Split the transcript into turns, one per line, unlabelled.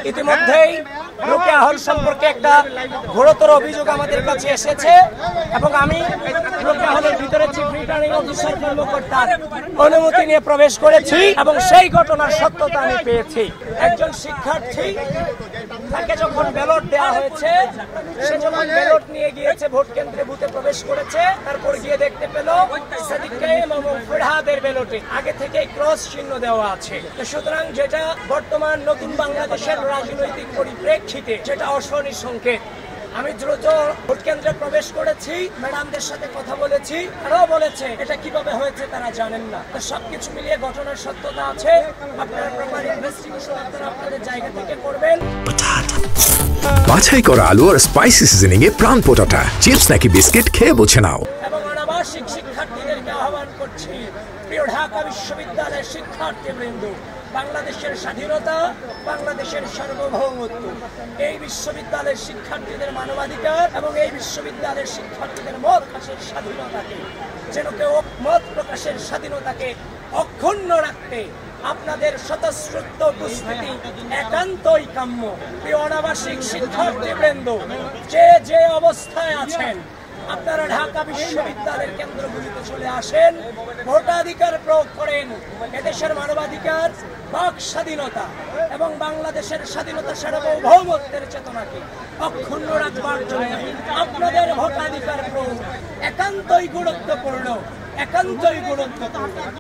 ইতিমধ্যেই রোকেয়া হল সম্পর্কে একটা ঘোরতর অভিযোগ আমাদের কাছে এসেছে এবং আমি রোকেয়া হলের ভিতরে চিফ রিটার্নিং অফিসার কর্মকর্তার অনুমতি নিয়ে প্রবেশ করেছি এবং সেই ঘটনার সত্যতা আমি পেয়েছি। একজন শিক্ষার্থী, তাকে যখন ব্যালট দেওয়া হয়েছে, সে যখন ব্যালট নিয়ে গিয়েছে ভোট কেন্দ্রে বুথে প্রবেশ করেছে, তারপর গিয়ে দেখতে পেল সাদিক কায়েম এবং ফরহাদের ব্যালটে আগে থেকে ক্রস চিহ্ন দেওয়া আছে। সুতরাং যেটা বর্তমান নতুন বাংলাদেশের রাজনৈতিক পরিপ্রেক্ষিতে যেটা অশনি সংকেত। আমি দ্রুত ভোট কেন্দ্রে প্রবেশ করেছি, ম্যাডামদের সাথে কথা বলেছি, তারাও বলেছে এটা কিভাবে হয়েছে তারা জানেন না। তো সবকিছু মিলিয়ে ঘটনার সত্যতা আছে। আপনারা প্রপার ইনভেস্টিগেশন আপনারা আপনাদের জায়গা থেকে করবেন।
বাছাই করা আলু আর স্পাইসি সিজনিং এ প্রাণ পোটাটা চিপস নাকি বিস্কিট খেয়ে বুঝে নাও।
এবং অনাবাসিক শিক্ষার্থীদেরকে আহ্বান করছি, প্রিয় ঢাকা বিশ্ববিদ্যালয়ের শিক্ষার্থীবৃন্দ, বাংলাদেশের স্বাধীনতা, বাংলাদেশের সার্বভৌমত্ব, এই বিশ্ববিদ্যালয়ের শিক্ষার্থীদের মানবাধিকার এবং এই বিশ্ববিদ্যালয়ের শিক্ষার্থীদের মত প্রকাশের স্বাধীনতাকে যেন কেউ মত প্রকাশের স্বাধীনতাকে অক্ষুণ্ণ রাখতে আপনাদের স্বতঃস্ফূর্ত উপস্থিতি একান্তই কাম্য। প্রিয় অনাবাসিক শিক্ষার্থীবৃন্দ, যে অবস্থায় আছেন, আপনারা ঢাকা বিশ্ববিদ্যালয়ের কেন্দ্রগুলিতে চলে আসেন, ভোটাধিকার প্রয়োগ করেন। এদেশের মানবাধিকার, বাক স্বাধীনতা এবং বাংলাদেশের স্বাধীনতা সার্বভৌমত্বের চেতনাকে অক্ষুণ্ণ রাখবার জন্য আপনাদের ভোটাধিকার প্রয়োগ একান্তই গুরুত্বপূর্ণ।